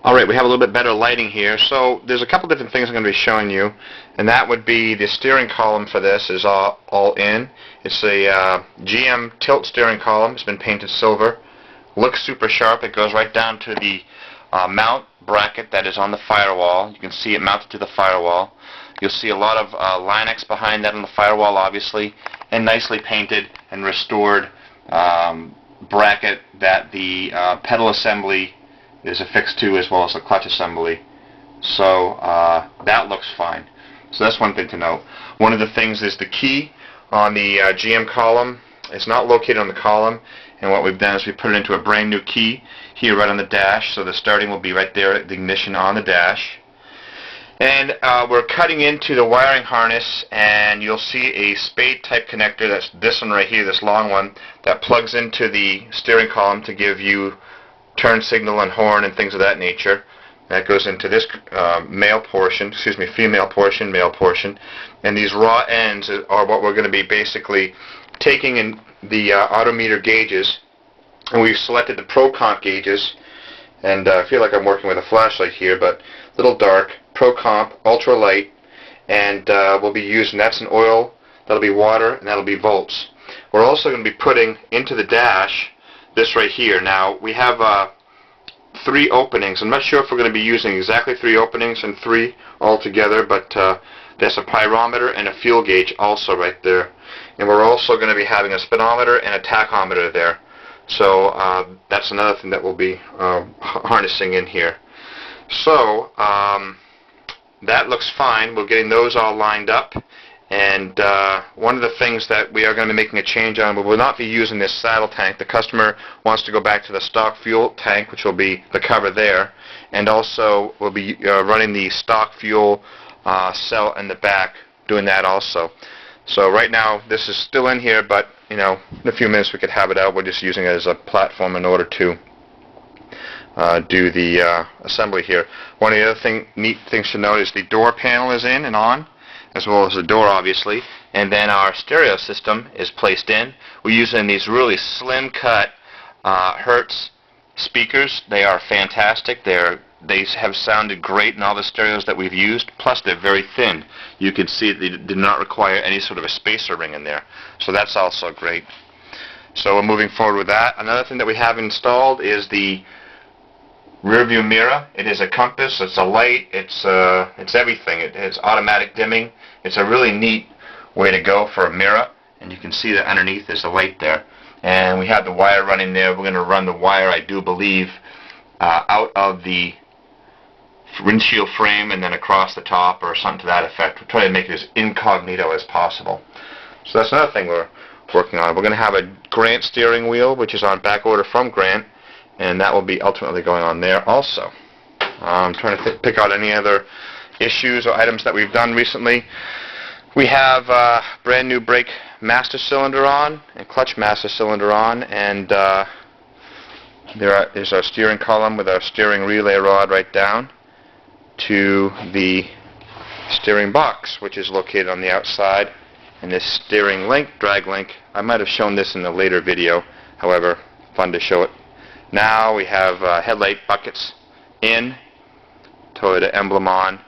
Alright, we have a little bit better lighting here. So there's a couple different things I'm going to be showing you, and that would be the steering column for this is all in. It's a GM tilt steering column. It's been painted silver. Looks super sharp. It goes right down to the mount bracket that is on the firewall. You can see it mounted to the firewall. You'll see a lot of Line-X behind that on the firewall, obviously, and nicely painted and restored bracket that the pedal assembly is affixed to, as well as the clutch assembly. So that looks fine. So that's one thing to note. One of the things is the key on the GM column. It's not located on the column, and what we've done is we put it into a brand new key here right on the dash, so the starting will be right there at the ignition on the dash. And we're cutting into the wiring harness, and you'll see a spade type connector. That's this one right here, this long one, that plugs into the steering column to give you turn signal and horn and things of that nature. That goes into this female portion, male portion, and these raw ends are what we're going to be basically taking in the odometer gauges, and we've selected the ProComp gauges, and I feel like I'm working with a flashlight here, but a little dark, ProComp, ultra light, and we'll be using, that's an oil, that'll be water, and that'll be volts. We're also going to be putting into the dash this right here. Now, we have 3 openings. I'm not sure if we're going to be using exactly 3 openings and 3 altogether, but there's a pyrometer and a fuel gauge also right there. And we're also going to be having a speedometer and a tachometer there. So that's another thing that we'll be harnessing in here. So that looks fine. We're getting those all lined up. And one of the things that we are going to be making a change on, we will not be using this saddle tank. The customer wants to go back to the stock fuel tank, which will be the cover there. And also we'll be running the stock fuel cell in the back, doing that also. So right now this is still in here, but you know, in a few minutes we could have it out. We're just using it as a platform in order to do the assembly here. One of the other neat things to note is the door panel is in and on, as well as the door, obviously, and then our stereo system is placed in. We're using these really slim cut Hertz speakers. They are fantastic. They have sounded great in all the stereos that we've used, plus they're very thin. You can see they did not require any sort of a spacer ring in there, so that's also great. So we're moving forward with that. Another thing that we have installed is the rear view mirror. It is a compass, it's a light, it's everything. It's automatic dimming. It's a really neat way to go for a mirror, and you can see that underneath there's a light there. And we have the wire running there. We're going to run the wire, I do believe, out of the windshield frame and then across the top or something to that effect. We're trying to make it as incognito as possible. So that's another thing we're working on. We're going to have a Grant steering wheel, which is on back order from Grant, and that will be ultimately going on there also. I'm trying to pick out any other issues or items that we've done recently. We have brand new brake master cylinder on and clutch master cylinder on, and there's our steering column with our steering relay rod right down to the steering box, which is located on the outside, and this steering link, drag link. I might have shown this in a later video, however, fun to show it. Now we have headlight buckets in, Toyota emblem on,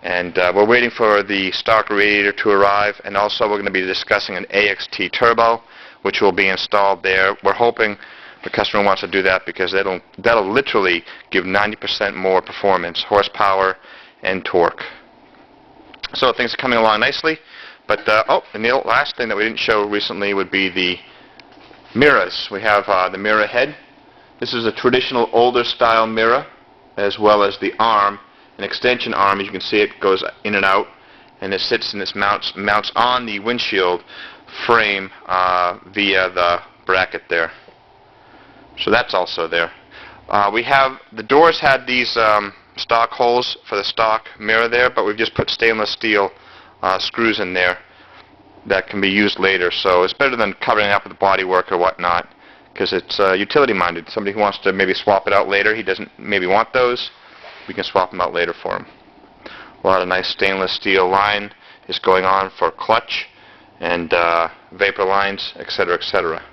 and we're waiting for the stock radiator to arrive, and also we're going to be discussing an AXT turbo, which will be installed there. We're hoping the customer wants to do that because that'll literally give 90% more performance, horsepower, and torque. So things are coming along nicely. But and the last thing that we didn't show recently would be the mirrors. We have the mirror head. This is a traditional older style mirror, as well as the arm, an extension arm. As you can see, it goes in and out, and it sits and it mounts on the windshield frame via the bracket there. So that's also there. We have the doors had these stock holes for the stock mirror there, but we've just put stainless steel screws in there that can be used later. So it's better than covering it up with bodywork or whatnot, because it's utility minded. Somebody who wants to maybe swap it out later, he doesn't maybe want those, we can swap them out later for him. A lot of nice stainless steel line is going on for clutch and vapor lines, etc., etc.